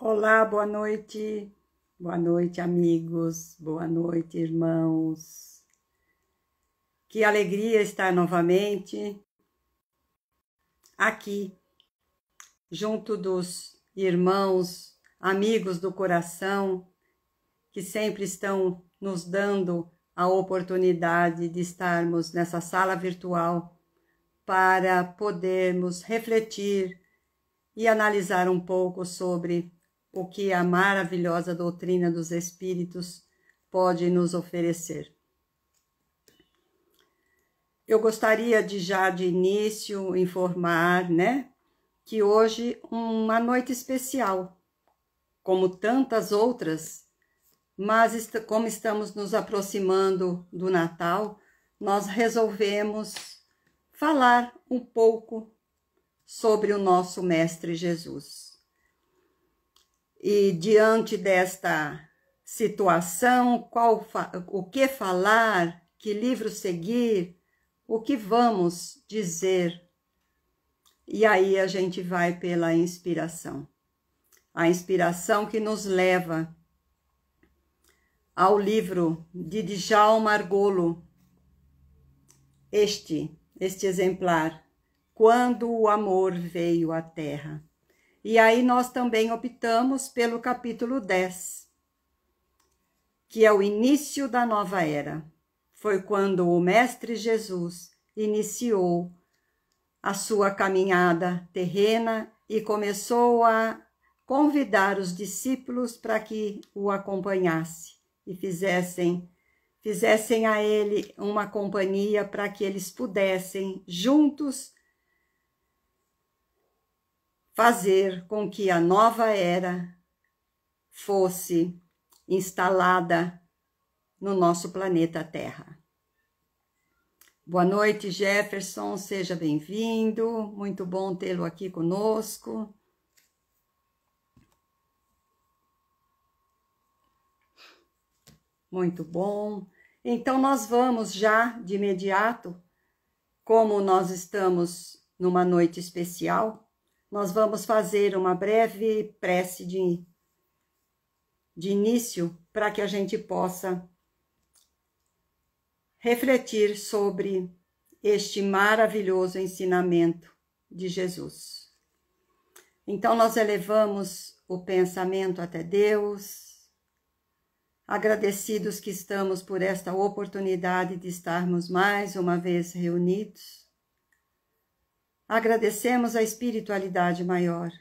Olá, boa noite. Boa noite, amigos. Boa noite, irmãos. Que alegria estar novamente aqui, junto dos irmãos, amigos do coração, que sempre estão nos dando a oportunidade de estarmos nessa sala virtual para podermos refletir e analisar um pouco sobre o que a maravilhosa doutrina dos Espíritos pode nos oferecer. Eu gostaria de já de início informar, que hoje uma noite especial, como tantas outras, mas como estamos nos aproximando do Natal, nós resolvemos falar um pouco sobre o nosso Mestre Jesus. E diante desta situação, o que falar, que livro seguir, o que vamos dizer? E aí a gente vai pela inspiração. A inspiração que nos leva ao livro de Djalma Argolo, este exemplar, Quando o Amor Veio à Terra. E aí nós também optamos pelo capítulo 10, que é o início da nova era. Foi quando o Mestre Jesus iniciou a sua caminhada terrena e começou a convidar os discípulos para que o acompanhassem e fizessem a ele uma companhia para que eles pudessem juntos fazer com que a nova era fosse instalada no nosso planeta Terra. Boa noite, Jefferson, seja bem-vindo, muito bom tê-lo aqui conosco. Muito bom. Então, nós vamos já de imediato, como nós estamos numa noite especial, nós vamos fazer uma breve prece de início para que a gente possa refletir sobre este maravilhoso ensinamento de Jesus. Então, nós elevamos o pensamento até Deus, agradecidos que estamos por esta oportunidade de estarmos mais uma vez reunidos. Agradecemos a espiritualidade maior,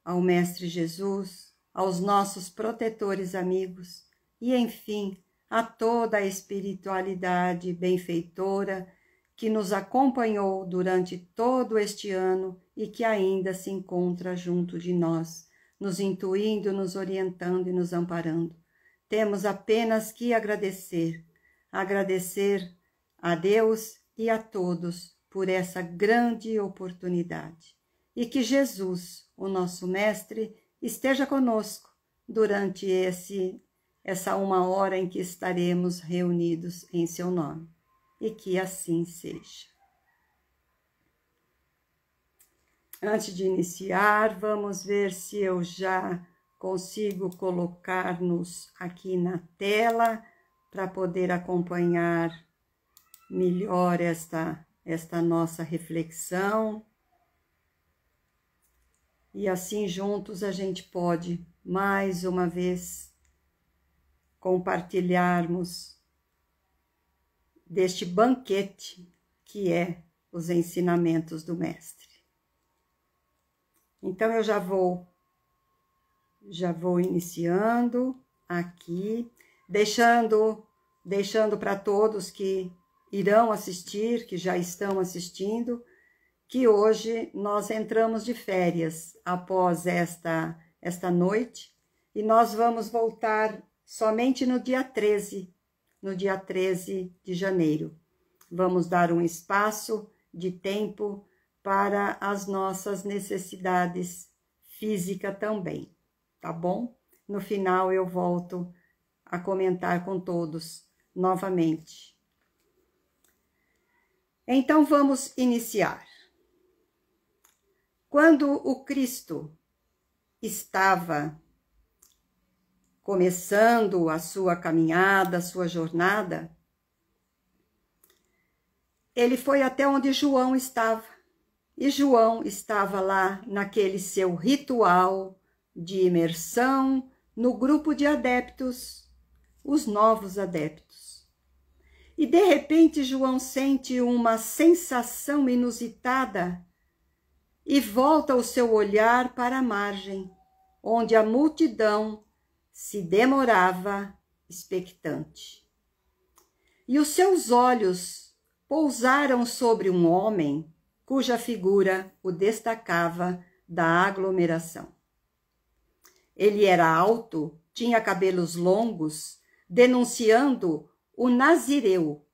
ao Mestre Jesus, aos nossos protetores amigos e, enfim, a toda a espiritualidade benfeitora que nos acompanhou durante todo este ano e que ainda se encontra junto de nós, nos intuindo, nos orientando e nos amparando. Temos apenas que agradecer a Deus e a todos por essa grande oportunidade. E que Jesus, o nosso Mestre, esteja conosco durante essa uma hora em que estaremos reunidos em seu nome. E que assim seja. Antes de iniciar, vamos ver se eu já consigo colocar-nos aqui na tela para poder acompanhar melhor esta nossa reflexão. E assim juntos a gente pode, mais uma vez, compartilharmos deste banquete que é os ensinamentos do Mestre. Então eu já vou iniciando aqui, deixando para todos que irão assistir, que já estão assistindo, que hoje nós entramos de férias após esta noite e nós vamos voltar somente no dia 13 de janeiro. Vamos dar um espaço de tempo para as nossas necessidades físicas também, tá bom? No final eu volto a comentar com todos novamente. Então, vamos iniciar. Quando o Cristo estava começando a sua caminhada, a sua jornada, ele foi até onde João estava. E João estava lá naquele seu ritual de imersão no grupo de adeptos, os novos adeptos. E de repente João sente uma sensação inusitada e volta o seu olhar para a margem, onde a multidão se demorava expectante. E os seus olhos pousaram sobre um homem cuja figura o destacava da aglomeração. Ele era alto, tinha cabelos longos, denunciando o nazireu.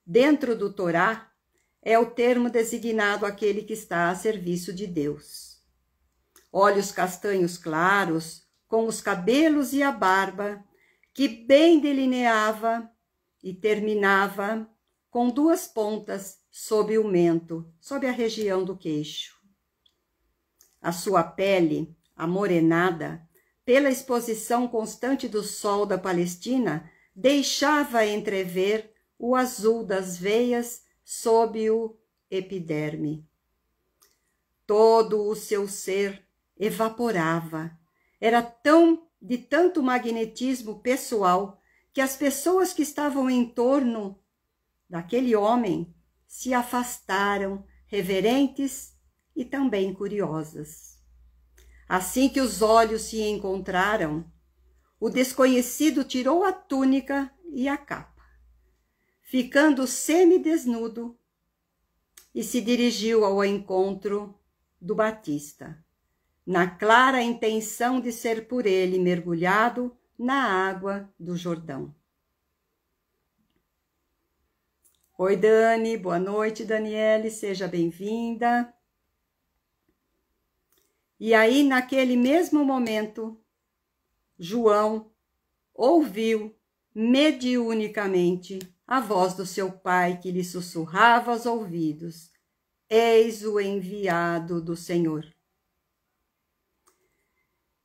Dentro do Torá, é o termo designado àquele que está a serviço de Deus. Olhos castanhos claros, com os cabelos e a barba, que bem delineava e terminava com duas pontas sob o mento, sob a região do queixo. A sua pele, amorenada, pela exposição constante do sol da Palestina, deixava entrever o azul das veias sob o epiderme. Todo o seu ser evaporava. Era de tanto magnetismo pessoal que as pessoas que estavam em torno daquele homem se afastaram, reverentes e também curiosas. Assim que os olhos se encontraram, o desconhecido tirou a túnica e a capa, ficando semidesnudo, e se dirigiu ao encontro do Batista, na clara intenção de ser por ele mergulhado na água do Jordão. Oi, Dani, boa noite, Daniele, seja bem-vinda. E aí, naquele mesmo momento, João ouviu mediunicamente a voz do seu pai que lhe sussurrava aos ouvidos: eis o enviado do Senhor.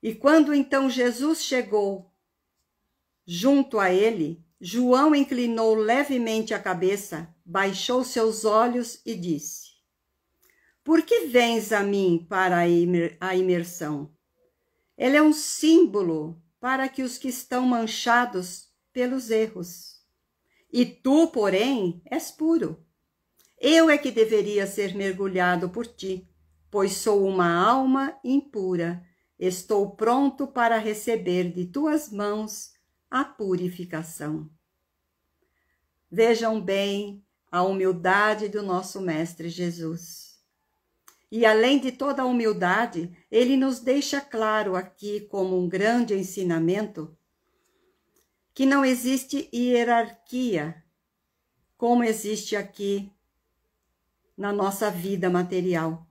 E quando então Jesus chegou junto a ele, João inclinou levemente a cabeça, baixou seus olhos e disse: por que vens a mim para a imersão? Ela é um símbolo para que os que estão manchados pelos erros. E tu, porém, és puro. Eu é que deveria ser mergulhado por ti, pois sou uma alma impura. Estou pronto para receber de tuas mãos a purificação. Vejam bem a humildade do nosso Mestre Jesus. E além de toda a humildade, ele nos deixa claro aqui, como um grande ensinamento, que não existe hierarquia, como existe aqui na nossa vida material.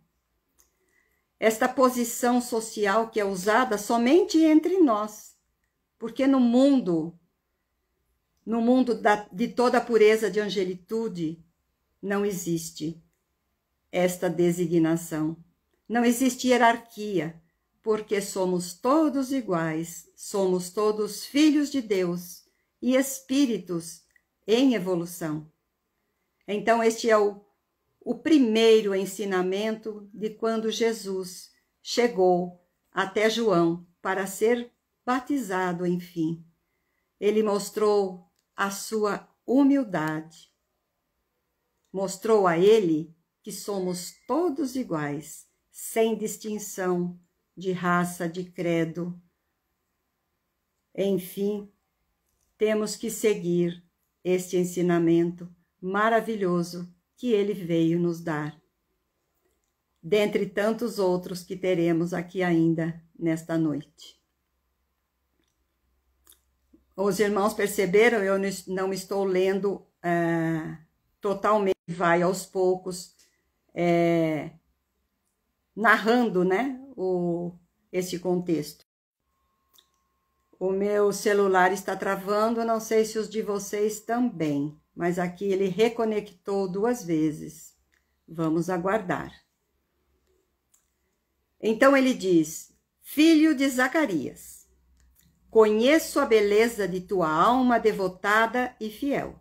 Esta posição social que é usada somente entre nós, porque no mundo de toda a pureza de angelitude, não existe esta designação. Não existe hierarquia, porque somos todos iguais, somos todos filhos de Deus e espíritos em evolução. Então, este é o primeiro ensinamento de quando Jesus chegou até João para ser batizado, enfim. Ele mostrou a sua humildade, mostrou a ele que somos todos iguais, sem distinção de raça, de credo. Enfim, temos que seguir este ensinamento maravilhoso que ele veio nos dar, dentre tantos outros que teremos aqui ainda nesta noite. Os irmãos perceberam, eu não estou lendo totalmente, vai aos poucos, narrando, né, esse contexto. O meu celular está travando, não sei se os de vocês também, mas aqui ele reconectou 2 vezes. Vamos aguardar. Então ele diz: filho de Zacarias, conheço a beleza de tua alma devotada e fiel.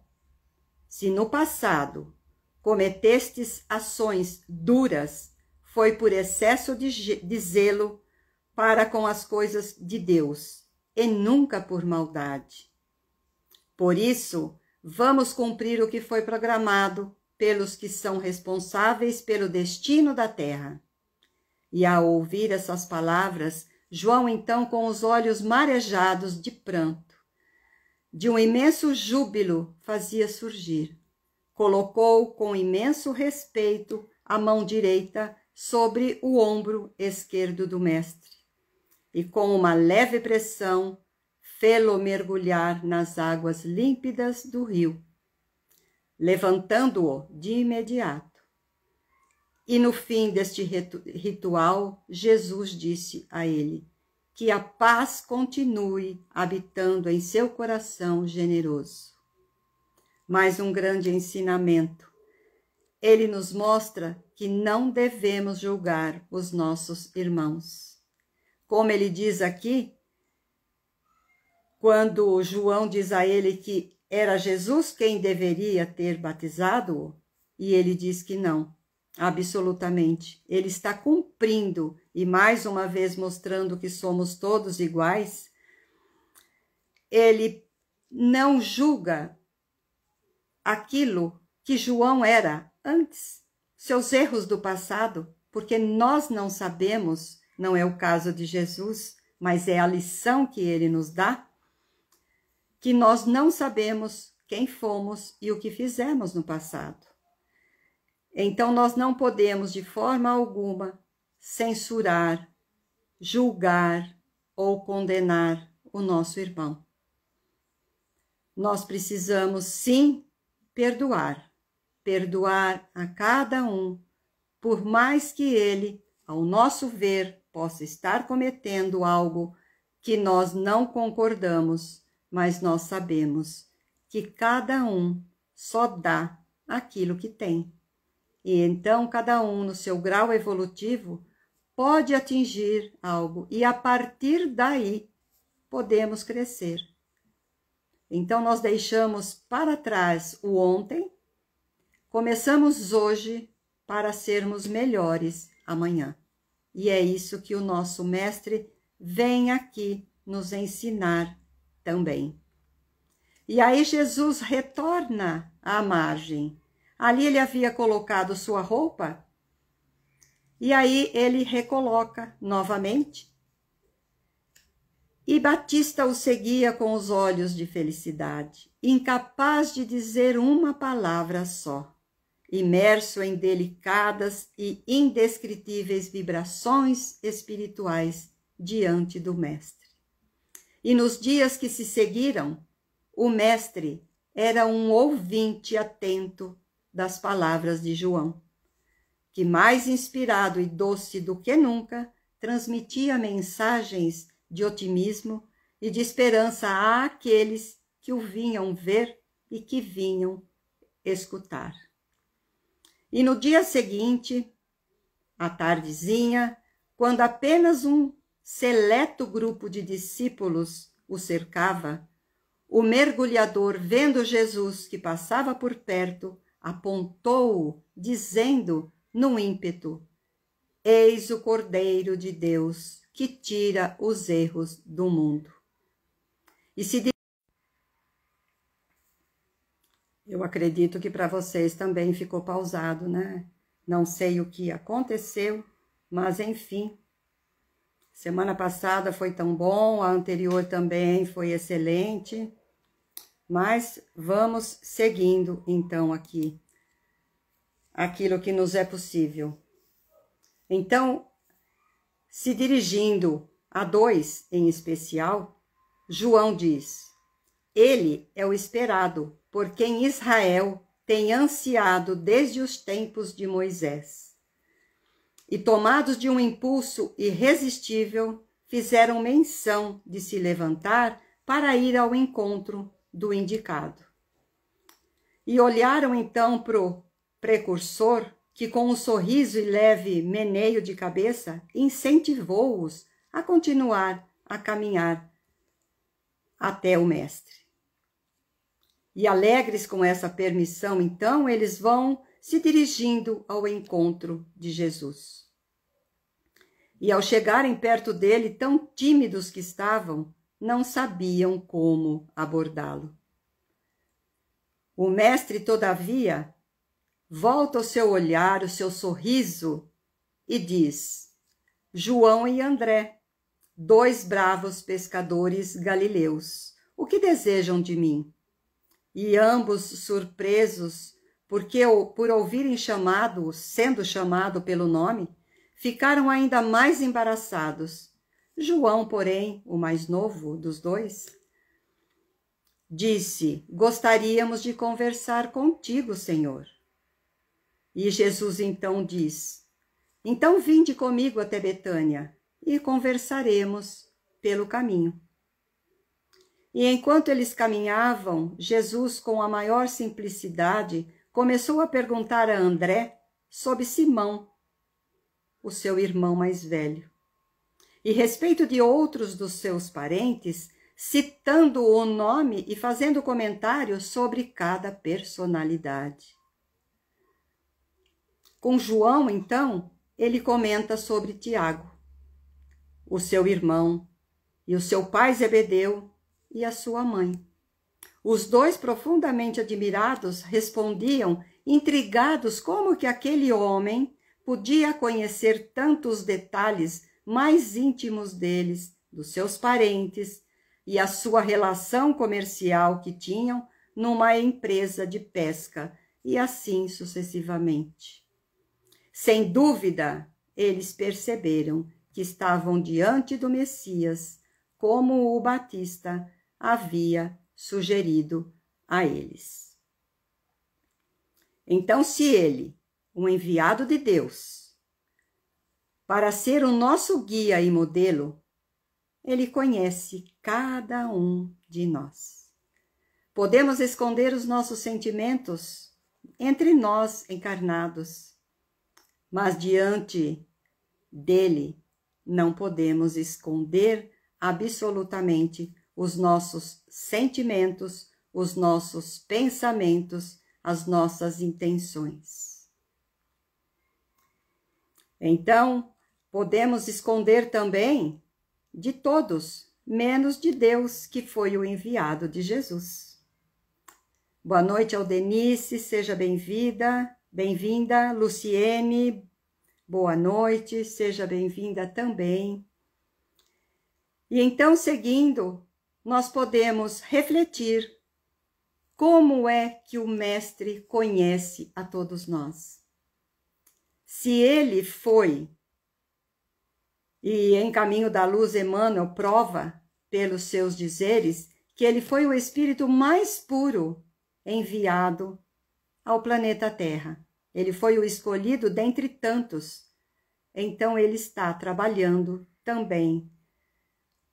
Se no passado cometestes ações duras, foi por excesso de zelo para com as coisas de Deus, e nunca por maldade. Por isso, vamos cumprir o que foi programado pelos que são responsáveis pelo destino da terra. E ao ouvir essas palavras, João, então, com os olhos marejados de pranto, de um imenso júbilo fazia surgir, colocou com imenso respeito a mão direita sobre o ombro esquerdo do mestre, e com uma leve pressão fê-lo mergulhar nas águas límpidas do rio, levantando-o de imediato. E no fim deste ritual, Jesus disse a ele que a paz continue habitando em seu coração generoso. Mais um grande ensinamento. Ele nos mostra que não devemos julgar os nossos irmãos. Como ele diz aqui, quando João diz a ele que era Jesus quem deveria ter batizado-o, e ele diz que não, absolutamente. Ele está cumprindo e mais uma vez mostrando que somos todos iguais. Ele não julga aquilo que João era antes, seus erros do passado, porque nós não sabemos, não é o caso de Jesus, mas é a lição que ele nos dá, que nós não sabemos quem fomos e o que fizemos no passado. Então, nós não podemos, de forma alguma, censurar, julgar ou condenar o nosso irmão. Nós precisamos, sim, perdoar a cada um, por mais que ele, ao nosso ver, possa estar cometendo algo que nós não concordamos, mas nós sabemos que cada um só dá aquilo que tem. E então, cada um, no seu grau evolutivo, pode atingir algo e, a partir daí, podemos crescer. Então, nós deixamos para trás o ontem, começamos hoje para sermos melhores amanhã. E é isso que o nosso mestre vem aqui nos ensinar também. E aí Jesus retorna à margem. Ali ele havia colocado sua roupa, e aí ele recoloca novamente. E Batista o seguia com os olhos de felicidade, incapaz de dizer uma palavra só, imerso em delicadas e indescritíveis vibrações espirituais diante do Mestre. E nos dias que se seguiram, o Mestre era um ouvinte atento das palavras de João, que mais inspirado e doce do que nunca, transmitia mensagens de otimismo e de esperança àqueles que o vinham ver e que vinham escutar. E no dia seguinte, à tardezinha, quando apenas um seleto grupo de discípulos o cercava, o mergulhador, vendo Jesus que passava por perto, apontou-o, dizendo num ímpeto: Eis o Cordeiro de Deus que tira os erros do mundo. E se eu acredito que para vocês também ficou pausado, né? Não sei o que aconteceu, mas enfim. Semana passada foi tão bom, a anterior também foi excelente. Mas vamos seguindo, então, aqui, aquilo que nos é possível. Então, se dirigindo a dois em especial, João diz: ele é o esperado, por quem Israel tem ansiado desde os tempos de Moisés. E tomados de um impulso irresistível, fizeram menção de se levantar para ir ao encontro do indicado. E olharam então para o precursor, que com um sorriso e leve meneio de cabeça incentivou-os a continuar a caminhar até o Mestre. E alegres com essa permissão, então, eles vão se dirigindo ao encontro de Jesus. E ao chegarem perto dele, tão tímidos que estavam, não sabiam como abordá-lo. O Mestre, todavia, volta o seu olhar, o seu sorriso e diz: João e André, 2 bravos pescadores galileus, o que desejam de mim? E ambos, surpresos, porque por ouvirem sendo chamado pelo nome, ficaram ainda mais embaraçados. João, porém, o mais novo dos 2, disse: Gostaríamos de conversar contigo, Senhor. E Jesus então diz: Então vinde comigo até Betânia e conversaremos pelo caminho. E enquanto eles caminhavam, Jesus, com a maior simplicidade, começou a perguntar a André sobre Simão, o seu irmão mais velho, e respeito de outros dos seus parentes, citando o nome e fazendo comentários sobre cada personalidade. Com João, então, ele comenta sobre Tiago, o seu irmão, e o seu pai Zebedeu e a sua mãe. Os 2, profundamente admirados, respondiam, intrigados, como que aquele homem podia conhecer tantos detalhes mais íntimos deles, dos seus parentes, e a sua relação comercial que tinham numa empresa de pesca, e assim sucessivamente. Sem dúvida, eles perceberam que estavam diante do Messias, como o Batista havia sugerido a eles. Então, se ele, um enviado de Deus, para ser o nosso guia e modelo, ele conhece cada um de nós. Podemos esconder os nossos sentimentos entre nós encarnados, mas diante dele não podemos esconder absolutamente os nossos sentimentos, os nossos pensamentos, as nossas intenções. Então, podemos esconder também de todos, menos de Deus, que foi o enviado de Jesus. Boa noite, Aldenice, seja bem-vinda, Luciene, boa noite, seja bem-vinda também. E então, seguindo, nós podemos refletir como é que o Mestre conhece a todos nós. Se ele foi, e em Caminho da Luz, Emmanuel prova pelos seus dizeres que ele foi o espírito mais puro enviado ao planeta Terra. Ele foi o escolhido dentre tantos. Então ele está trabalhando também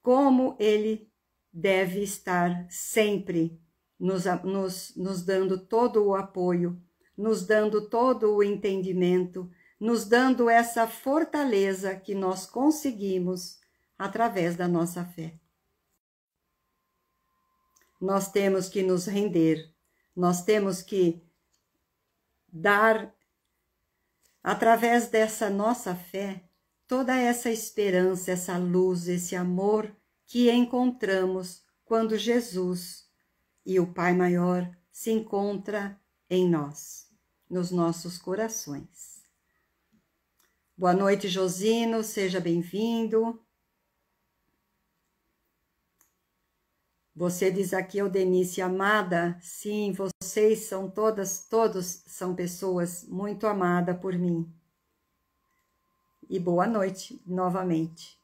como ele deve estar sempre nos dando todo o apoio, nos dando todo o entendimento, nos dando essa fortaleza que nós conseguimos através da nossa fé. Nós temos que nos render, nós temos que dar, através dessa nossa fé, toda essa esperança, essa luz, esse amor que encontramos quando Jesus e o Pai Maior se encontra em nós, nos nossos corações. Boa noite, Josino, seja bem-vindo. Você diz aqui, Eudenice, amada, sim, vocês são todos são pessoas muito amadas por mim. E boa noite, novamente.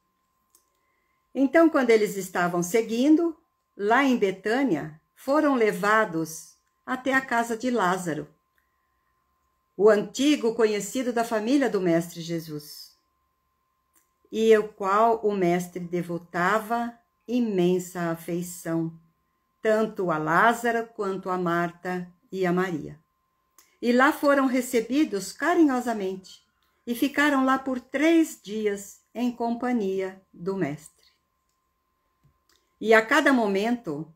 Então, quando eles estavam seguindo, lá em Betânia, foram levados até a casa de Lázaro, o antigo conhecido da família do Mestre Jesus, e o qual o Mestre devotava imensa afeição, tanto a Lázaro quanto a Marta e a Maria. E lá foram recebidos carinhosamente e ficaram lá por 3 dias em companhia do Mestre. E a cada momento,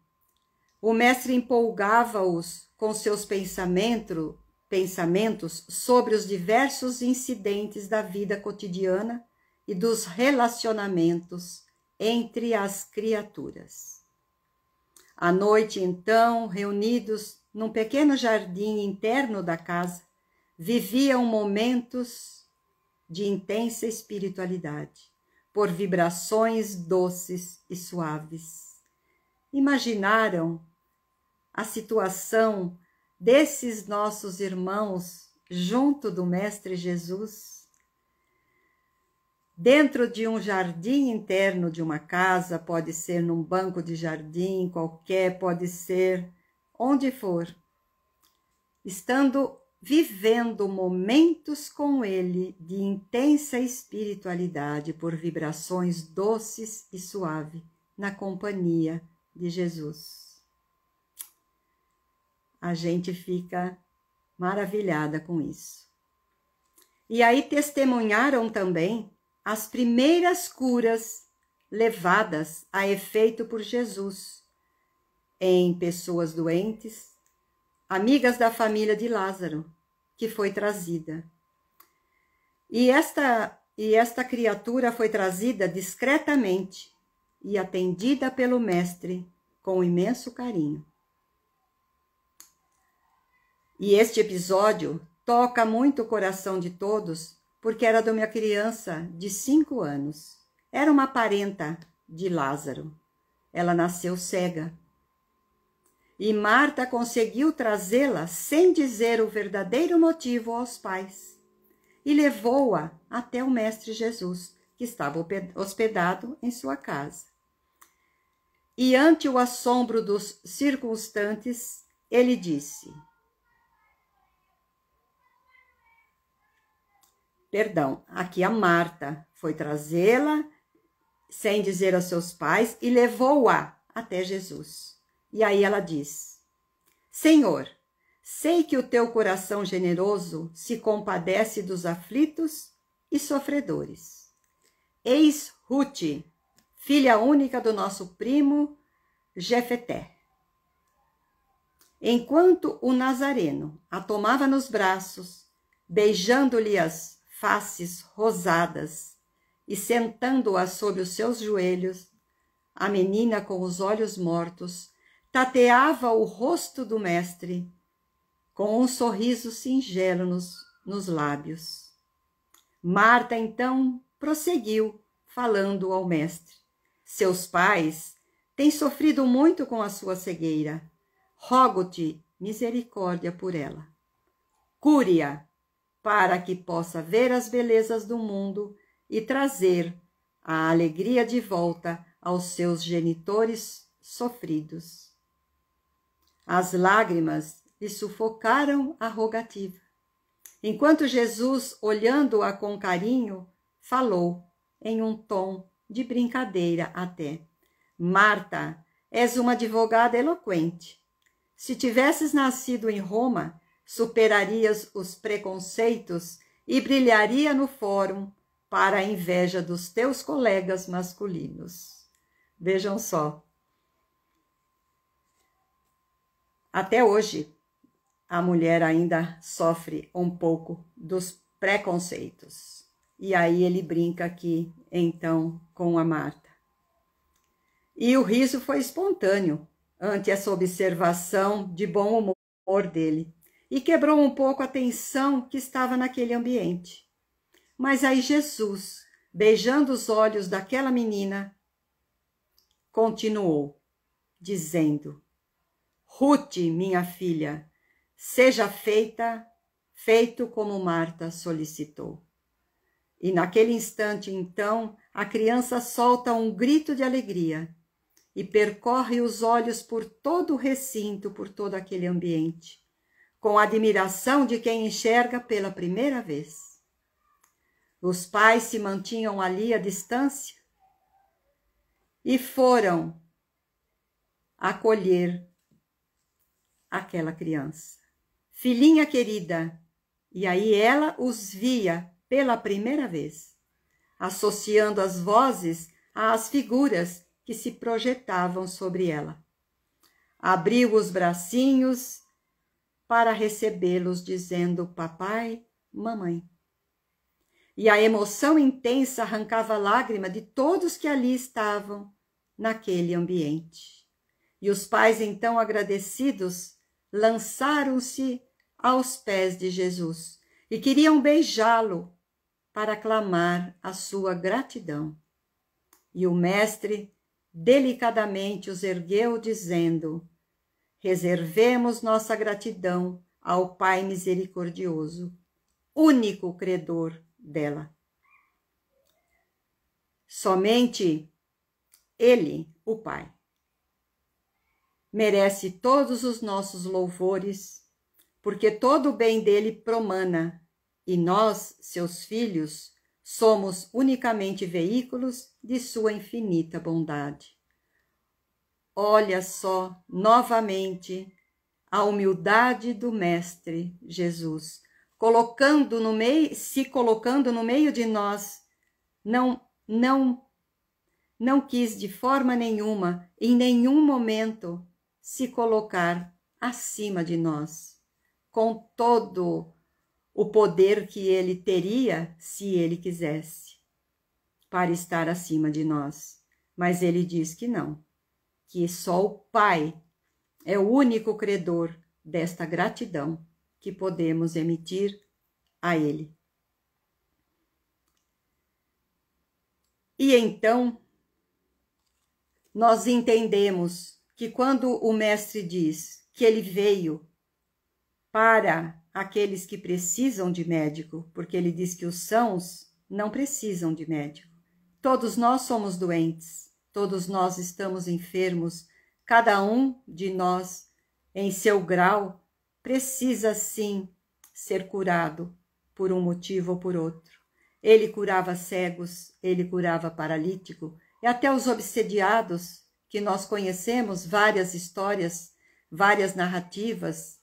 o mestre empolgava-os com seus pensamentos sobre os diversos incidentes da vida cotidiana e dos relacionamentos entre as criaturas. À noite, então, reunidos num pequeno jardim interno da casa, viviam momentos de intensa espiritualidade, por vibrações doces e suaves. Imaginaram a situação desses nossos irmãos junto do Mestre Jesus, dentro de um jardim interno de uma casa, pode ser num banco de jardim qualquer, pode ser onde for, estando vivendo momentos com ele de intensa espiritualidade por vibrações doces e suaves na companhia de Jesus. A gente fica maravilhada com isso. E aí testemunharam também as primeiras curas levadas a efeito por Jesus em pessoas doentes, amigas da família de Lázaro, que foi trazida. E esta criatura foi trazida discretamente e atendida pelo Mestre com imenso carinho. E este episódio toca muito o coração de todos, porque era de uma criança de 5 anos. Era uma parenta de Lázaro. Ela nasceu cega. E Marta conseguiu trazê-la sem dizer o verdadeiro motivo aos pais. E levou-a até o Mestre Jesus, que estava hospedado em sua casa. E ante o assombro dos circunstantes, ele disse... aqui a Marta foi trazê-la sem dizer aos seus pais e levou-a até Jesus. E aí ela diz: Senhor, sei que o teu coração generoso se compadece dos aflitos e sofredores. Eis Ruth, filha única do nosso primo Jefeté. Enquanto o Nazareno a tomava nos braços, beijando-lhe as faces rosadas e sentando-a sobre os seus joelhos, a menina com os olhos mortos tateava o rosto do mestre com um sorriso singelo nos lábios. Marta, então, prosseguiu, falando ao mestre. Seus pais têm sofrido muito com a sua cegueira. Rogo-te misericórdia por ela. Cure-a, para que possa ver as belezas do mundo e trazer a alegria de volta aos seus genitores sofridos. As lágrimas lhe sufocaram a rogativa, enquanto Jesus, olhando-a com carinho, falou em um tom de brincadeira até: Marta, és uma advogada eloquente. Se tivesses nascido em Roma, superarias os preconceitos e brilharia no fórum para a inveja dos teus colegas masculinos. Vejam só. Até hoje, a mulher ainda sofre um pouco dos preconceitos. E aí ele brinca aqui, então, com a Marta. E o riso foi espontâneo ante essa observação de bom humor dele. E quebrou um pouco a tensão que estava naquele ambiente. Mas aí Jesus, beijando os olhos daquela menina, continuou, dizendo: Ruth, minha filha, seja feito como Marta solicitou. E naquele instante, então, a criança solta um grito de alegria e percorre os olhos por todo o recinto, por todo aquele ambiente, com a admiração de quem enxerga pela primeira vez. Os pais se mantinham ali à distância e foram acolher aquela criança. Filhinha querida, e aí ela os via pela primeira vez, associando as vozes às figuras que se projetavam sobre ela. Abriu os bracinhos para recebê-los, dizendo: papai, mamãe. E a emoção intensa arrancava a lágrima de todos que ali estavam, naquele ambiente. E os pais, então agradecidos, lançaram-se aos pés de Jesus e queriam beijá-lo para clamar a sua gratidão. E o mestre delicadamente os ergueu, dizendo: reservemos nossa gratidão ao Pai misericordioso, único credor dela. Somente Ele, o Pai, merece todos os nossos louvores, porque todo o bem dele promana, e nós, seus filhos, somos unicamente veículos de sua infinita bondade. Olha só, novamente, a humildade do Mestre Jesus, se colocando no meio de nós, não quis de forma nenhuma, em nenhum momento, se colocar acima de nós, com todo o poder que ele teria, se ele quisesse, para estar acima de nós. Mas ele diz que não, que só o Pai é o único credor desta gratidão que podemos emitir a ele. E então, nós entendemos que quando o Mestre diz que ele veio para aqueles que precisam de médico, porque ele diz que os sãos não precisam de médico. Todos nós somos doentes, todos nós estamos enfermos, cada um de nós, em seu grau, precisa sim ser curado por um motivo ou por outro. Ele curava cegos, ele curava paralítico, e até os obsediados, que nós conhecemos várias histórias, várias narrativas,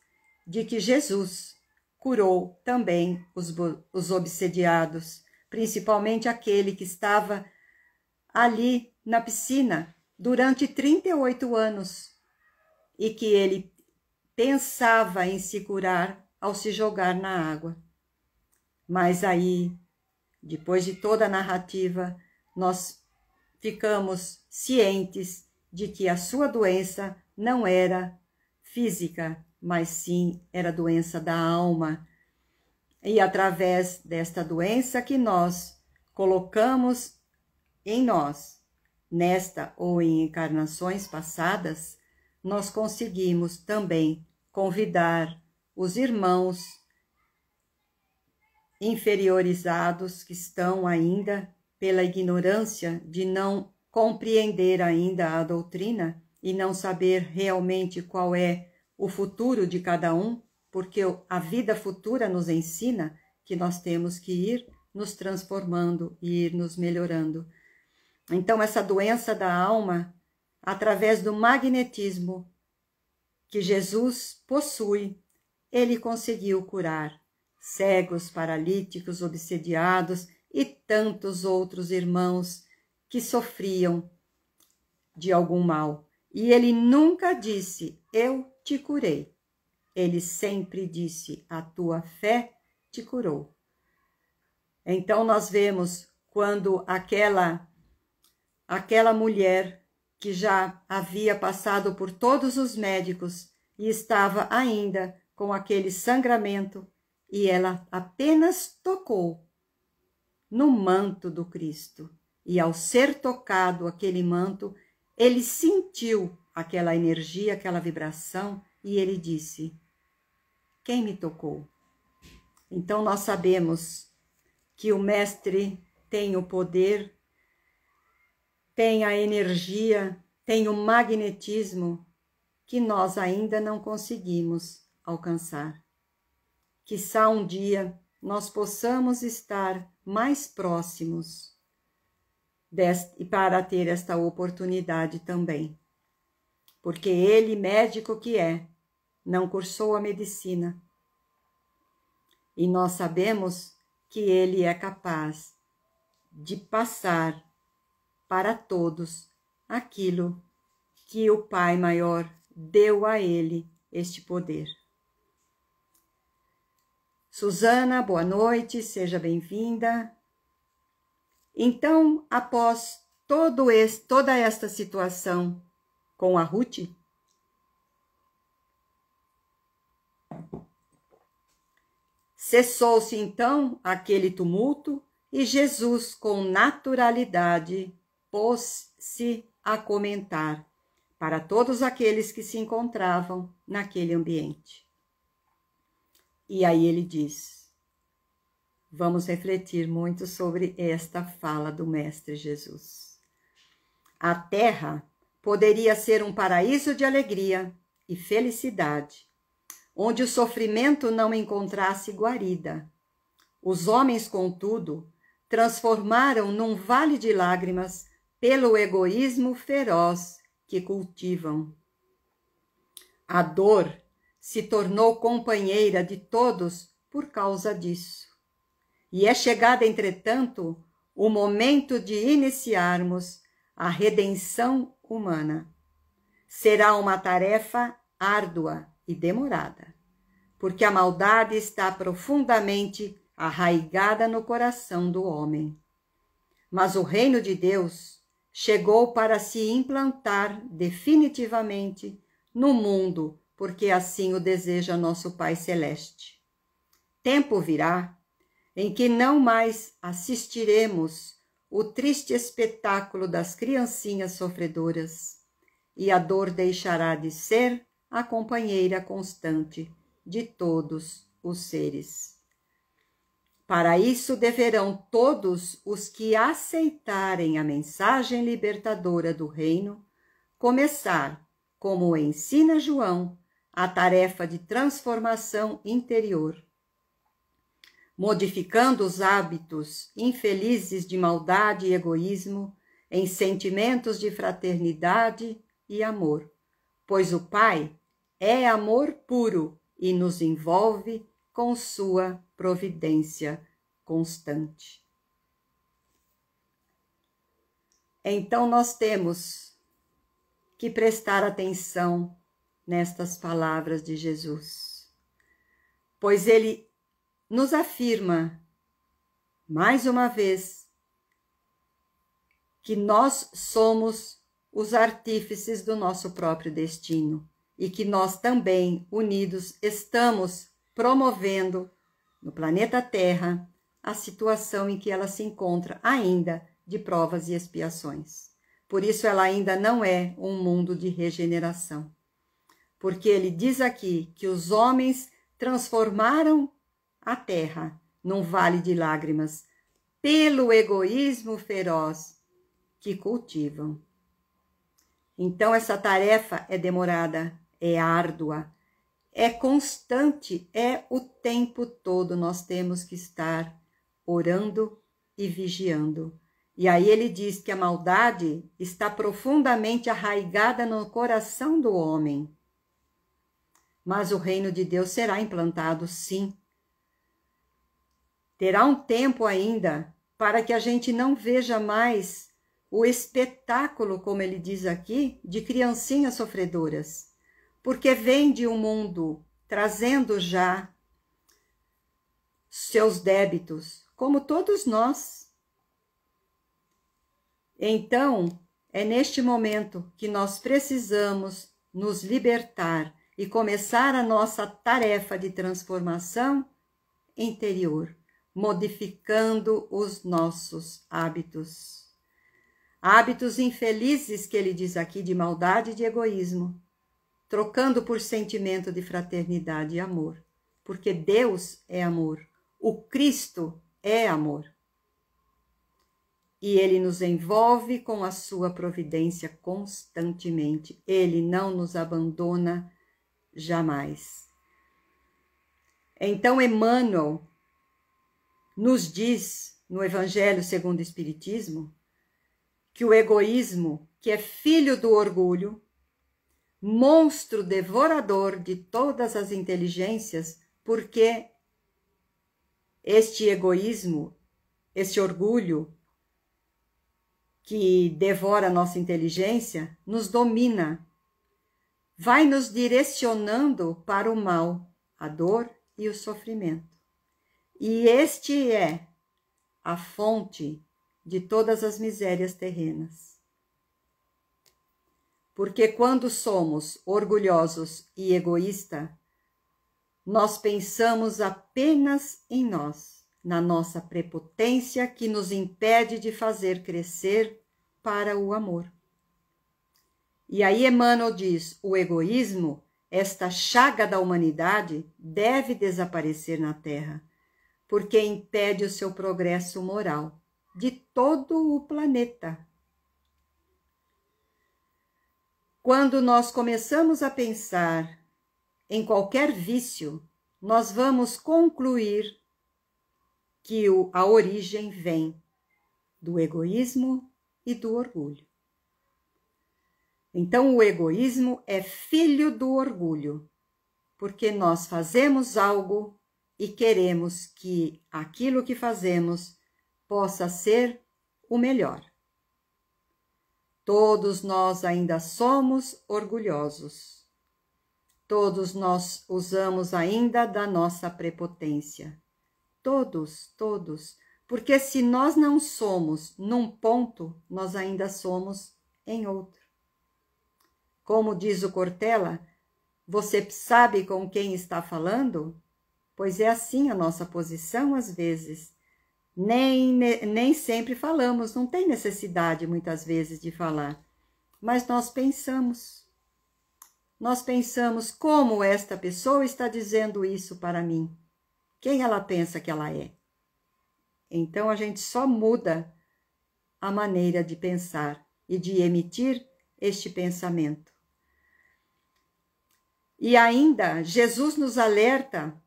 de que Jesus curou também os obsediados, principalmente aquele que estava ali na piscina durante 38 anos e que ele pensava em se curar ao se jogar na água. Mas aí, depois de toda a narrativa, nós ficamos cientes de que a sua doença não era física, mas sim era doença da alma. E através desta doença que nós colocamos em nós, nesta ou em encarnações passadas, nós conseguimos também convidar os irmãos inferiorizados que estão ainda pela ignorância de não compreender ainda a doutrina e não saber realmente qual é o futuro de cada um, porque a vida futura nos ensina que nós temos que ir nos transformando e ir nos melhorando. Então, essa doença da alma, através do magnetismo que Jesus possui, ele conseguiu curar cegos, paralíticos, obsediados e tantos outros irmãos que sofriam de algum mal. E ele nunca disse: eu te curei. Ele sempre disse: a tua fé te curou. Então nós vemos quando aquela mulher que já havia passado por todos os médicos e estava ainda com aquele sangramento, e ela apenas tocou no manto do Cristo. E ao ser tocado aquele manto, ele sentiu aquela energia, aquela vibração, e ele disse: quem me tocou? Então nós sabemos que o Mestre tem o poder, tem a energia, tem o magnetismo que nós ainda não conseguimos alcançar. Quizá um dia nós possamos estar mais próximos e para ter esta oportunidade também. Porque ele, médico que é, não cursou a medicina. E nós sabemos que ele é capaz de passar para todos aquilo que o Pai maior deu a ele, este poder. Susana, boa noite, seja bem-vinda. Então, após toda esta situação com a Ruth, cessou-se então aquele tumulto e Jesus, com naturalidade, pôs-se a comentar para todos aqueles que se encontravam naquele ambiente. E aí ele diz, vamos refletir muito sobre esta fala do Mestre Jesus. A terra poderia ser um paraíso de alegria e felicidade, onde o sofrimento não encontrasse guarida. Os homens, contudo, transformaram num vale de lágrimas pelo egoísmo feroz que cultivam. A dor se tornou companheira de todos por causa disso. E é chegado, entretanto, o momento de iniciarmos a redenção humana. Será uma tarefa árdua e demorada, porque a maldade está profundamente arraigada no coração do homem. Mas o reino de Deus chegou para se implantar definitivamente no mundo, porque assim o deseja nosso Pai Celeste. Tempo virá em que não mais assistiremos o triste espetáculo das criancinhas sofredoras, e a dor deixará de ser a companheira constante de todos os seres. Para isso deverão todos os que aceitarem a mensagem libertadora do reino começar, como ensina João, a tarefa de transformação interior, modificando os hábitos infelizes de maldade e egoísmo em sentimentos de fraternidade e amor, pois o Pai é amor puro e nos envolve com sua providência constante. Então nós temos que prestar atenção nestas palavras de Jesus, pois ele nos afirma, mais uma vez, que nós somos os artífices do nosso próprio destino e que nós também, unidos, estamos promovendo no planeta Terra a situação em que ela se encontra ainda de provas e expiações. Por isso ela ainda não é um mundo de regeneração. Porque ele diz aqui que os homens transformaram a terra num vale de lágrimas pelo egoísmo feroz que cultivam. Então essa tarefa é demorada, é árdua, é constante, é o tempo todo nós temos que estar orando e vigiando. E aí ele diz que a maldade está profundamente arraigada no coração do homem. Mas o reino de Deus será implantado, sim. Terá um tempo ainda para que a gente não veja mais o espetáculo, como ele diz aqui, de criancinhas sofredoras, porque vem de um mundo trazendo já seus débitos, como todos nós. Então, é neste momento que nós precisamos nos libertar e começar a nossa tarefa de transformação interior, modificando os nossos hábitos. Hábitos infelizes que ele diz aqui de maldade e de egoísmo, trocando por sentimento de fraternidade e amor, porque Deus é amor, o Cristo é amor. E ele nos envolve com a sua providência constantemente. Ele não nos abandona jamais. Então Emmanuel nos diz no Evangelho segundo o Espiritismo que o egoísmo, que é filho do orgulho, monstro devorador de todas as inteligências, porque este egoísmo, este orgulho, que devora a nossa inteligência, nos domina, vai nos direcionando para o mal, a dor e o sofrimento. E este é a fonte de todas as misérias terrenas. Porque quando somos orgulhosos e egoístas, nós pensamos apenas em nós, na nossa prepotência que nos impede de fazer crescer para o amor. E aí Emmanuel diz, o egoísmo, esta chaga da humanidade, deve desaparecer na Terra, porque impede o seu progresso moral de todo o planeta. Quando nós começamos a pensar em qualquer vício, nós vamos concluir que a origem vem do egoísmo e do orgulho. Então, o egoísmo é filho do orgulho, porque nós fazemos algo e queremos que aquilo que fazemos possa ser o melhor. Todos nós ainda somos orgulhosos. Todos nós usamos ainda da nossa prepotência. Todos, porque se nós não somos num ponto, nós ainda somos em outro. Como diz o Cortella, você sabe com quem está falando? Pois é assim a nossa posição às vezes. Nem sempre falamos, não tem necessidade muitas vezes de falar, mas nós pensamos. Nós pensamos como esta pessoa está dizendo isso para mim. Quem ela pensa que ela é? Então a gente só muda a maneira de pensar e de emitir este pensamento. E ainda Jesus nos alerta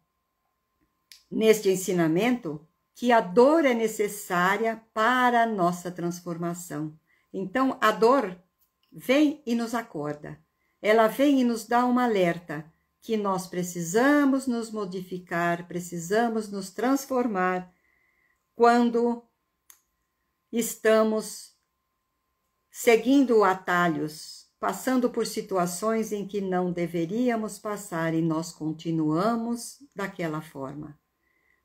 neste ensinamento que a dor é necessária para a nossa transformação. Então, a dor vem e nos acorda. Ela vem e nos dá um alerta que nós precisamos nos modificar, precisamos nos transformar quando estamos seguindo atalhos, passando por situações em que não deveríamos passar e nós continuamos daquela forma.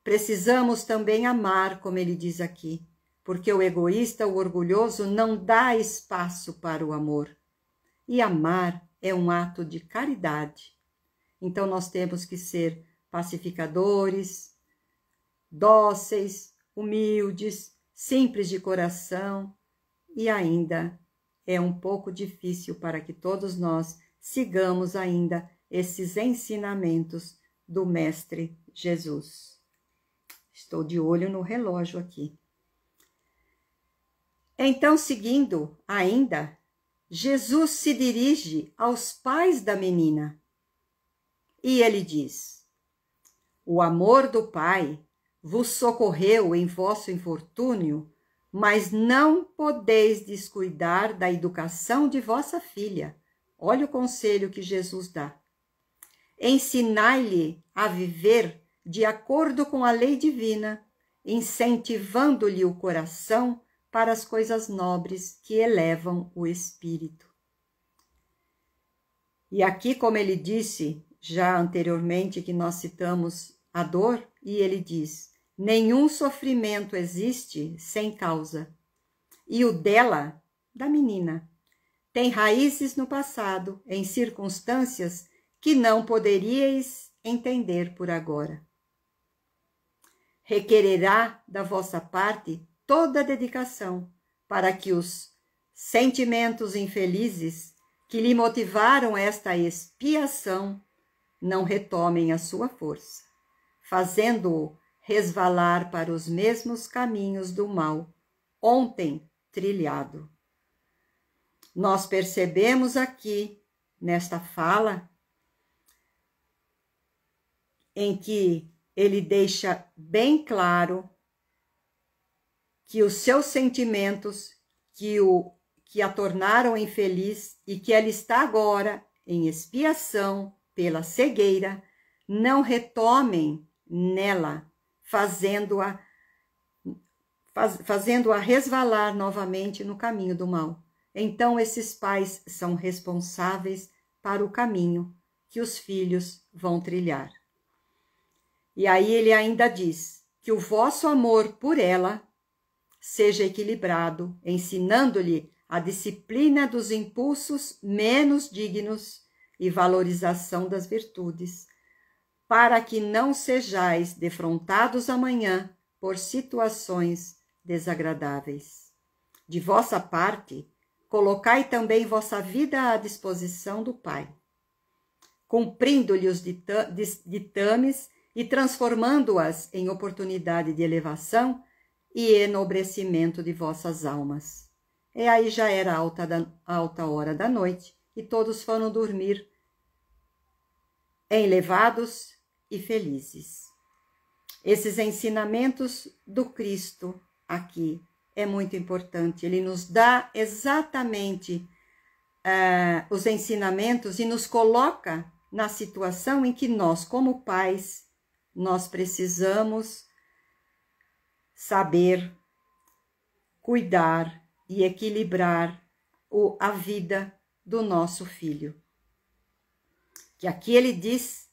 Precisamos também amar, como ele diz aqui, porque o egoísta, o orgulhoso, não dá espaço para o amor. E amar é um ato de caridade. Então nós temos que ser pacificadores, dóceis, humildes, simples de coração, e ainda é um pouco difícil para que todos nós sigamos ainda esses ensinamentos do Mestre Jesus. Estou de olho no relógio aqui. Então, seguindo ainda, Jesus se dirige aos pais da menina e ele diz: o amor do Pai vos socorreu em vosso infortúnio, mas não podeis descuidar da educação de vossa filha. Olha o conselho que Jesus dá. Ensinai-lhe a viver de acordo com a lei divina, incentivando-lhe o coração para as coisas nobres que elevam o espírito. E aqui, como ele disse já anteriormente, que nós citamos a dor, e ele diz: nenhum sofrimento existe sem causa. E o dela, da menina, tem raízes no passado, em circunstâncias que não poderíeis entender por agora. Requererá da vossa parte toda a dedicação para que os sentimentos infelizes que lhe motivaram esta expiação não retomem a sua força, fazendo-o resvalar para os mesmos caminhos do mal ontem trilhado. Nós percebemos aqui, nesta fala, em que ele deixa bem claro que os seus sentimentos que a tornaram infeliz e que ela está agora em expiação pela cegueira, não retomem nela, fazendo-a resvalar novamente no caminho do mal. Então esses pais são responsáveis para o caminho que os filhos vão trilhar. E aí ele ainda diz que o vosso amor por ela seja equilibrado, ensinando-lhe a disciplina dos impulsos menos dignos e valorização das virtudes, para que não sejais defrontados amanhã por situações desagradáveis. De vossa parte, colocai também vossa vida à disposição do Pai, cumprindo-lhe os ditames e transformando-as em oportunidade de elevação e enobrecimento de vossas almas. E aí já era alta hora da noite, e todos foram dormir elevados e felizes. Esses ensinamentos do Cristo aqui é muito importante. Ele nos dá exatamente os ensinamentos e nos coloca na situação em que nós, como pais, nós precisamos saber cuidar e equilibrar a vida do nosso filho. Que aqui ele diz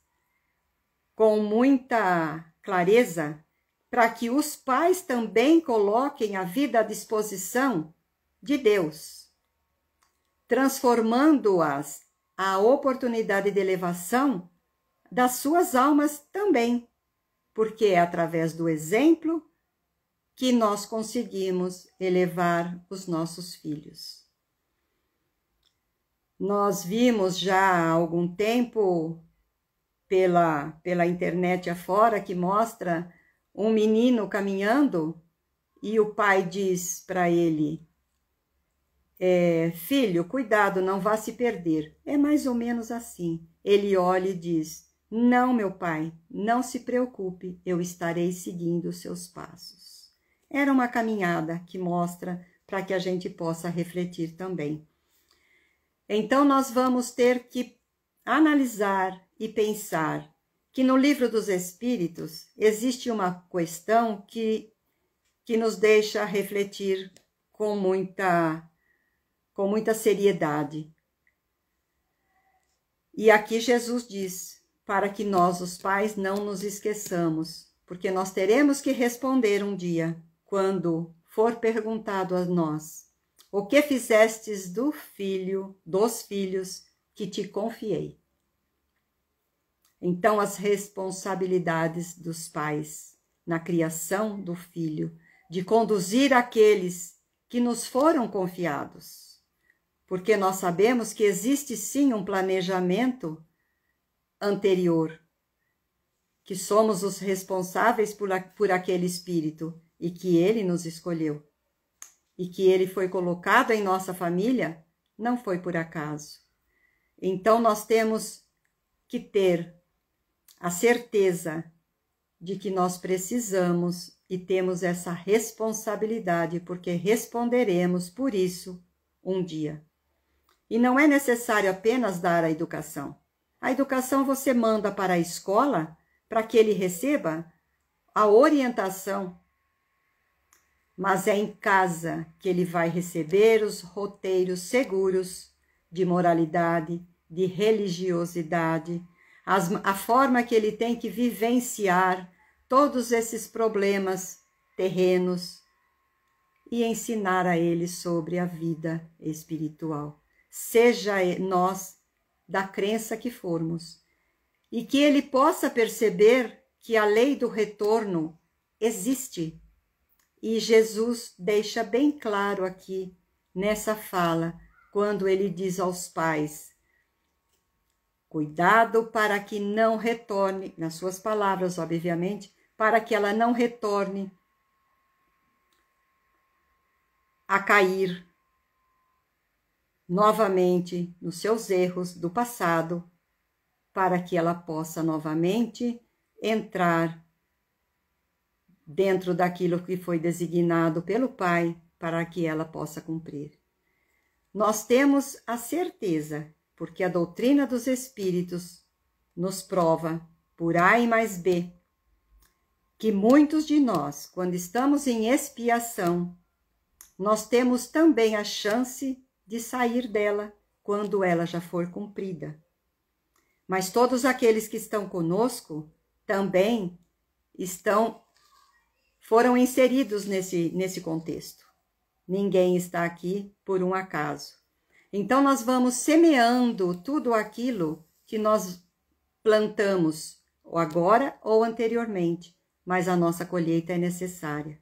com muita clareza para que os pais também coloquem a vida à disposição de Deus, transformando-as a oportunidade de elevação das suas almas também, porque é através do exemplo que nós conseguimos elevar os nossos filhos. Nós vimos já há algum tempo pela internet afora que mostra um menino caminhando e o pai diz para ele, filho, cuidado, não vá se perder. É mais ou menos assim. Ele olha e diz, não, meu pai, não se preocupe, eu estarei seguindo os seus passos. Era uma caminhada que mostra para que a gente possa refletir também. Então, nós vamos ter que analisar e pensar que no Livro dos Espíritos existe uma questão que nos deixa refletir com muita seriedade. E aqui Jesus diz, para que nós, os pais, não nos esqueçamos, porque nós teremos que responder um dia, quando for perguntado a nós, o que fizestes dos filhos que te confiei? Então, as responsabilidades dos pais na criação do filho, de conduzir aqueles que nos foram confiados, porque nós sabemos que existe sim um planejamento anterior, que somos os responsáveis por aquele espírito e que ele nos escolheu. E que ele foi colocado em nossa família, não foi por acaso. Então, nós temos que ter a certeza de que nós precisamos e temos essa responsabilidade, porque responderemos por isso um dia. E não é necessário apenas dar a educação. A educação você manda para a escola para que ele receba a orientação, mas é em casa que ele vai receber os roteiros seguros de moralidade, de religiosidade, a forma que ele tem que vivenciar todos esses problemas terrenos e ensinar a ele sobre a vida espiritual. Seja nós da crença que formos, e que ele possa perceber que a lei do retorno existe. E Jesus deixa bem claro aqui, nessa fala, quando ele diz aos pais, cuidado para que não retorne, nas suas palavras, obviamente, para que ela não retorne a cair novamente nos seus erros do passado, para que ela possa novamente entrar dentro daquilo que foi designado pelo Pai, para que ela possa cumprir. Nós temos a certeza, porque a doutrina dos Espíritos nos prova, por A e mais B, que muitos de nós, quando estamos em expiação, nós temos também a chance de sair dela quando ela já for cumprida. Mas todos aqueles que estão conosco também foram inseridos nesse contexto. Ninguém está aqui por um acaso. Então nós vamos semeando tudo aquilo que nós plantamos, ou agora ou anteriormente, mas a nossa colheita é necessária.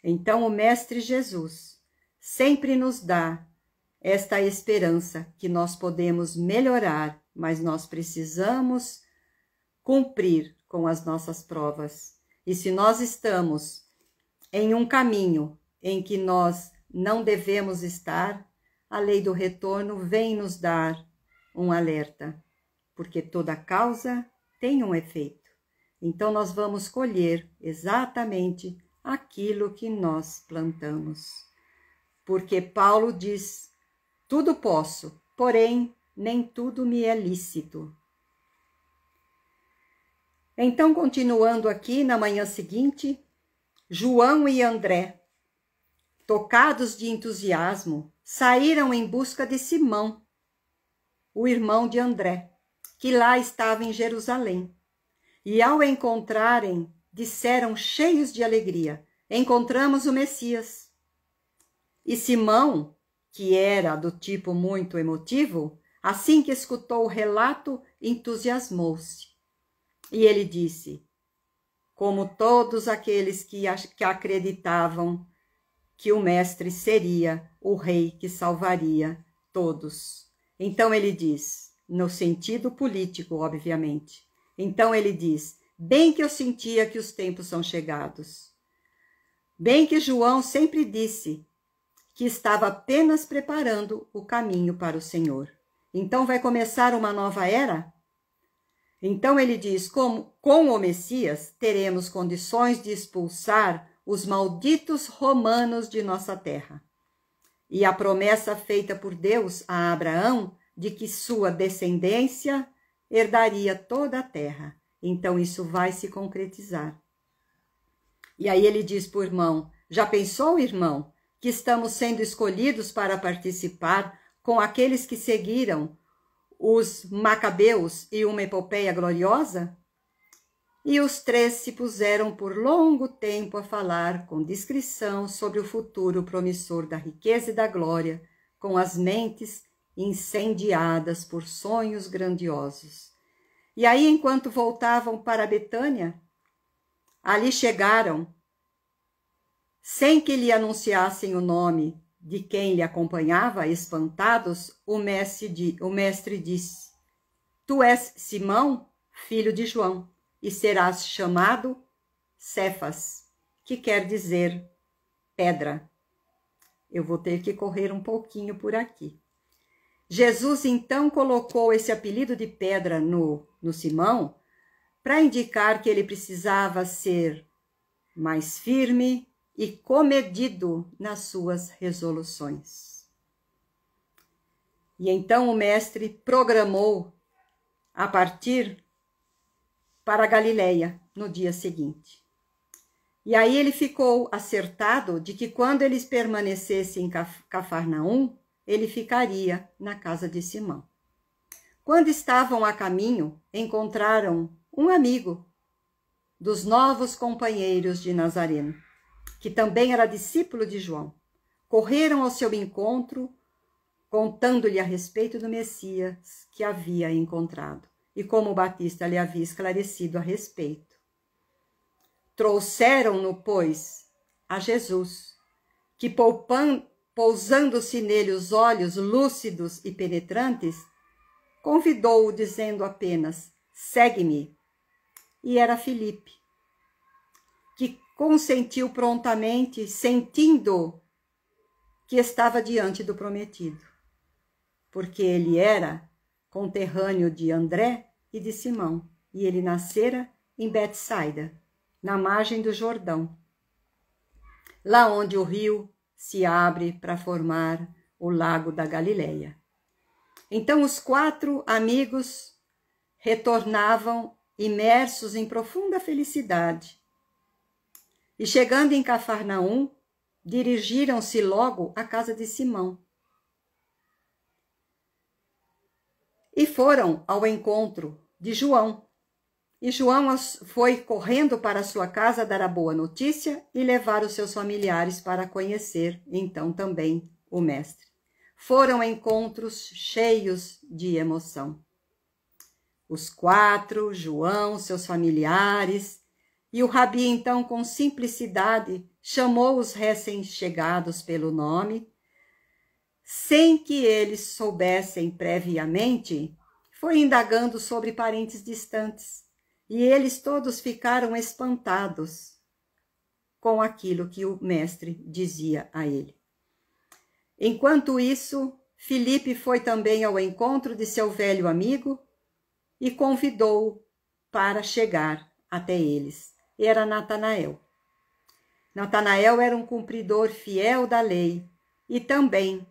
Então o Mestre Jesus sempre nos dá esta esperança que nós podemos melhorar, mas nós precisamos cumprir com as nossas provas. E se nós estamos em um caminho em que nós não devemos estar, a lei do retorno vem nos dar um alerta, porque toda causa tem um efeito. Então nós vamos colher exatamente aquilo que nós plantamos. Porque Paulo diz: tudo posso, porém nem tudo me é lícito. Então, continuando aqui, na manhã seguinte, João e André, tocados de entusiasmo, saíram em busca de Simão, o irmão de André, que lá estava em Jerusalém. E ao encontrarem, disseram cheios de alegria: encontramos o Messias. E Simão, que era do tipo muito emotivo, assim que escutou o relato, entusiasmou-se. E ele disse, como todos aqueles que acreditavam que o Mestre seria o Rei que salvaria todos. Então ele diz, no sentido político, obviamente. Então ele diz, bem que eu sentia que os tempos são chegados. Bem que João sempre disse que estava apenas preparando o caminho para o Senhor. Então vai começar uma nova era? Então ele diz, com o Messias teremos condições de expulsar os malditos romanos de nossa terra. E a promessa feita por Deus a Abraão de que sua descendência herdaria toda a terra. Então isso vai se concretizar. E aí ele diz para o irmão, já pensou, irmão, que estamos sendo escolhidos para participar com aqueles que seguiram os Macabeus e uma epopeia gloriosa? E os três se puseram por longo tempo a falar com discrição sobre o futuro promissor da riqueza e da glória, com as mentes incendiadas por sonhos grandiosos. E aí, enquanto voltavam para Betânia, ali chegaram, sem que lhe anunciassem o nome de quem lhe acompanhava, espantados, o mestre disse, tu és Simão, filho de João, e serás chamado Cefas, que quer dizer pedra. Eu vou ter que correr um pouquinho por aqui. Jesus, então, colocou esse apelido de pedra no Simão para indicar que ele precisava ser mais firme e comedido nas suas resoluções. E então o mestre programou a partir para a Galileia no dia seguinte. E aí ele ficou acertado de que quando eles permanecessem em Cafarnaum, ele ficaria na casa de Simão. Quando estavam a caminho, encontraram um amigo dos novos companheiros de Nazareno, que também era discípulo de João. Correram ao seu encontro, contando-lhe a respeito do Messias que havia encontrado, e como o Batista lhe havia esclarecido a respeito. Trouxeram-no, pois, a Jesus, que pousando-se nele os olhos lúcidos e penetrantes, convidou-o dizendo apenas, segue-me. E era Filipe, que consentiu prontamente, sentindo que estava diante do prometido, porque ele era conterrâneo de André e de Simão, e ele nascera em Betsaida, na margem do Jordão, lá onde o rio se abre para formar o lago da Galileia. Então os 4 amigos retornavam imersos em profunda felicidade, E chegando em Cafarnaum, dirigiram-se logo à casa de Simão. E foram ao encontro de João. E João foi correndo para sua casa dar a boa notícia e levar os seus familiares para conhecer, então, também o Mestre. Foram encontros cheios de emoção. Os 4, João, seus familiares, e o Rabi, então, com simplicidade, chamou os recém-chegados pelo nome, sem que eles soubessem previamente, foi indagando sobre parentes distantes, e eles todos ficaram espantados com aquilo que o mestre dizia a ele. Enquanto isso, Filipe foi também ao encontro de seu velho amigo e convidou-o para chegar até eles. Era Natanael. Natanael era um cumpridor fiel da lei e também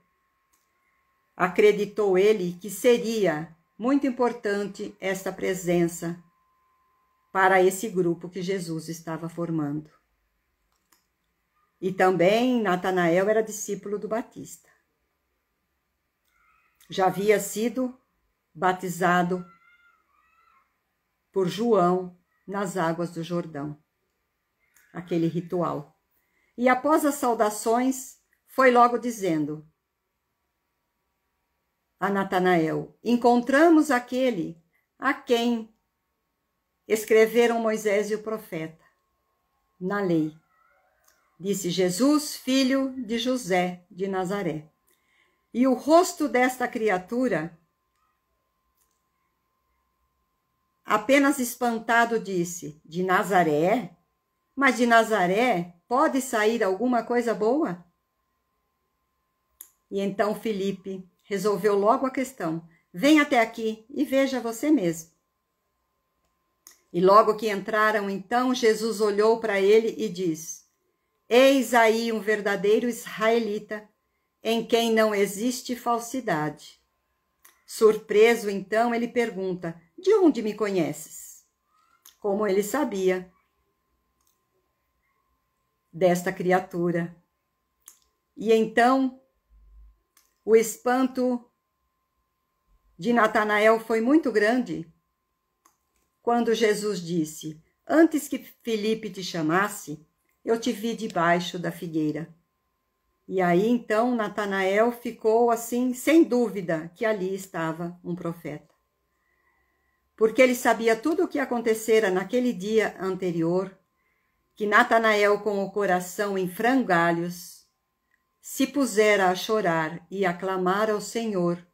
acreditou ele que seria muito importante essa presença para esse grupo que Jesus estava formando. E também Natanael era discípulo do Batista. Já havia sido batizado por João nas águas do Jordão, aquele ritual. E após as saudações, foi logo dizendo a Natanael: encontramos aquele a quem escreveram Moisés e o profeta na lei. Disse: Jesus, filho de José de Nazaré. E o rosto desta criatura, apenas espantado, disse: de Nazaré? Mas de Nazaré pode sair alguma coisa boa? E então Filipe resolveu logo a questão: venha até aqui e veja você mesmo. E logo que entraram, então, Jesus olhou para ele e disse: eis aí um verdadeiro israelita, em quem não existe falsidade. Surpreso, então, ele pergunta: de onde me conheces? Como ele sabia desta criatura. E então, o espanto de Natanael foi muito grande quando Jesus disse: antes que Filipe te chamasse, eu te vi debaixo da figueira. E aí, então, Natanael ficou assim, sem dúvida, que ali estava um profeta. Porque ele sabia tudo o que acontecera naquele dia anterior, que Natanael, com o coração em frangalhos, se pusera a chorar e a clamar ao Senhor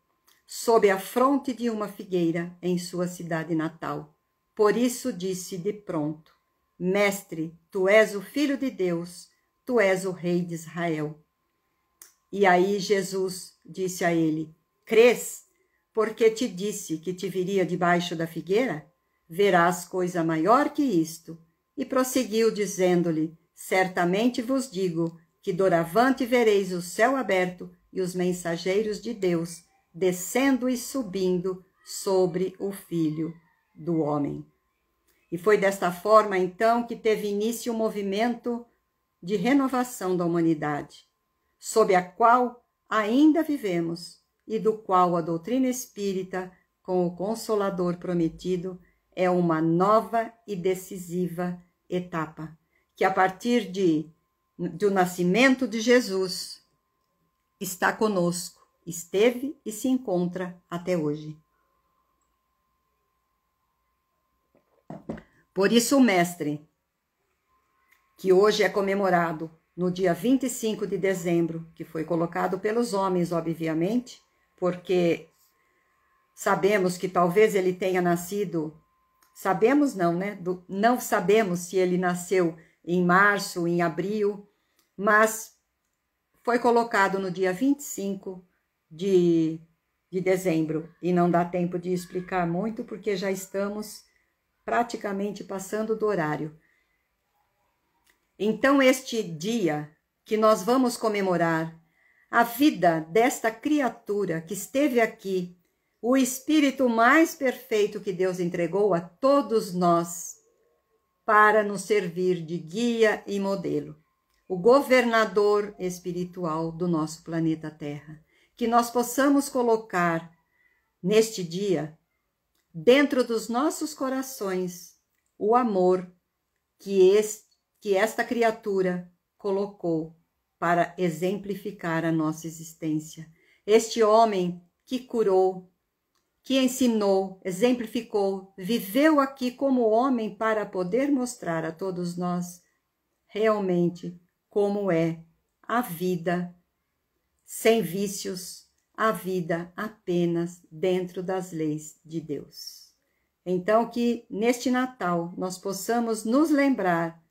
sob a fronte de uma figueira em sua cidade natal. Por isso disse de pronto: Mestre, tu és o Filho de Deus, tu és o Rei de Israel. E aí Jesus disse a ele: crês, porque te disse que te viria debaixo da figueira? Verás coisa maior que isto. E prosseguiu dizendo-lhe: certamente vos digo que doravante vereis o céu aberto e os mensageiros de Deus descendo e subindo sobre o Filho do Homem. E foi desta forma, então, que teve início o movimento de renovação da humanidade, sob a qual ainda vivemos e do qual a doutrina espírita, com o Consolador prometido, é uma nova e decisiva etapa, que a partir do nascimento de Jesus está conosco, esteve e se encontra até hoje. Por isso o Mestre, que hoje é comemorado no dia 25 de dezembro, que foi colocado pelos homens, obviamente, porque sabemos que talvez ele tenha nascido, sabemos não, né? Não sabemos se ele nasceu em março, em abril, mas foi colocado no dia 25 de dezembro, e não dá tempo de explicar muito, porque já estamos praticamente passando do horário. Então, este dia que nós vamos comemorar a vida desta criatura que esteve aqui, o espírito mais perfeito que Deus entregou a todos nós, para nos servir de guia e modelo, o governador espiritual do nosso planeta Terra. Que nós possamos colocar neste dia, dentro dos nossos corações, o amor que esta criatura colocou para exemplificar a nossa existência. Este homem que curou, que ensinou, exemplificou, viveu aqui como homem para poder mostrar a todos nós realmente como é a vida sem vícios, a vida apenas dentro das leis de Deus. Então, que neste Natal nós possamos nos lembrar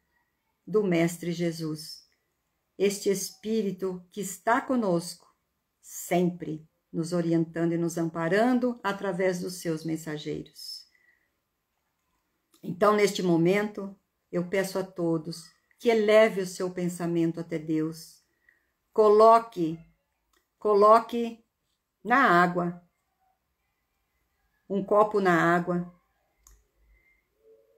do Mestre Jesus, este Espírito que está conosco, sempre nos orientando e nos amparando através dos seus mensageiros. Então, neste momento, eu peço a todos que eleve o seu pensamento até Deus, coloque na água, um copo na água,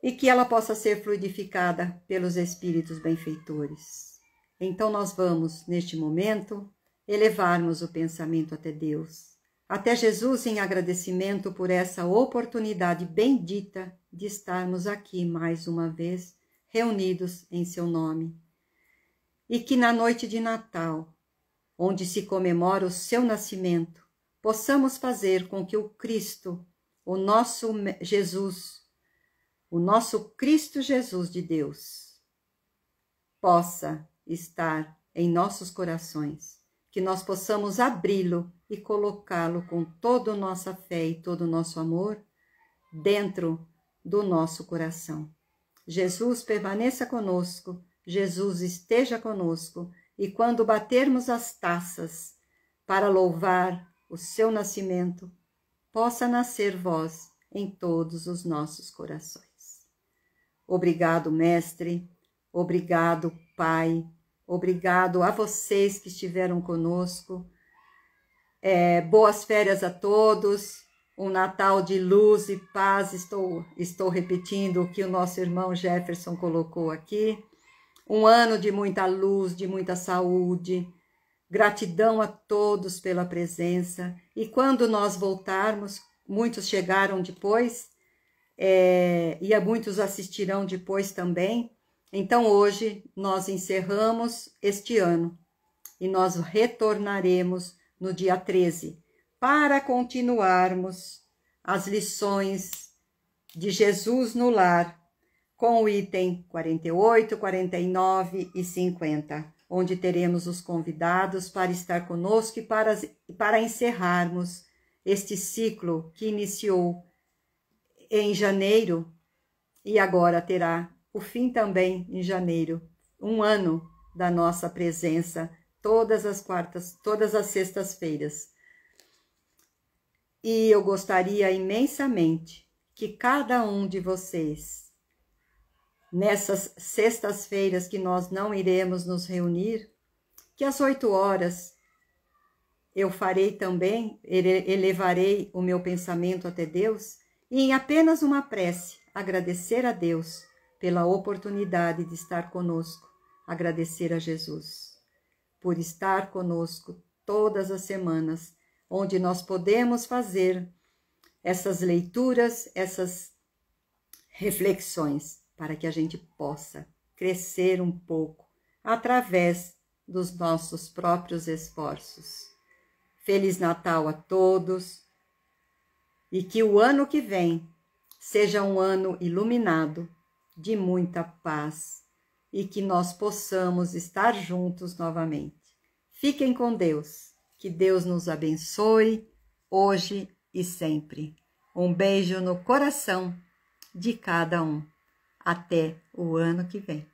e que ela possa ser fluidificada pelos espíritos benfeitores. Então nós vamos, neste momento, elevarmos o pensamento até Deus, até Jesus, em agradecimento por essa oportunidade bendita de estarmos aqui mais uma vez, reunidos em seu nome. E que na noite de Natal, onde se comemora o seu nascimento, possamos fazer com que o Cristo, o nosso Jesus, o nosso Cristo Jesus de Deus, possa estar em nossos corações, que nós possamos abri-lo e colocá-lo com toda a nossa fé e todo o nosso amor dentro do nosso coração. Jesus permaneça conosco, Jesus esteja conosco, e quando batermos as taças para louvar o seu nascimento, possa nascer voz em todos os nossos corações. Obrigado, Mestre, obrigado, Pai, obrigado a vocês que estiveram conosco. Boas férias a todos, um Natal de luz e paz. Estou repetindo o que o nosso irmão Jefferson colocou aqui. Um ano de muita luz, de muita saúde. Gratidão a todos pela presença. E quando nós voltarmos, muitos chegaram depois, e a muitos assistirão depois também. Então hoje nós encerramos este ano e nós retornaremos no dia 13 para continuarmos as lições de Jesus no lar com o item 48, 49 e 50, onde teremos os convidados para estar conosco e para encerrarmos este ciclo que iniciou em janeiro e agora terá o fim também em janeiro, um ano da nossa presença, todas as sextas-feiras. E eu gostaria imensamente que cada um de vocês, nessas sextas-feiras que nós não iremos nos reunir, que às 8 horas eu farei também, elevarei o meu pensamento até Deus, e em apenas uma prece, agradecer a Deus pela oportunidade de estar conosco, agradecer a Jesus por estar conosco todas as semanas, onde nós podemos fazer essas leituras, essas reflexões, para que a gente possa crescer um pouco através dos nossos próprios esforços. Feliz Natal a todos e que o ano que vem seja um ano iluminado de muita paz e que nós possamos estar juntos novamente. Fiquem com Deus, que Deus nos abençoe hoje e sempre. Um beijo no coração de cada um. Até o ano que vem.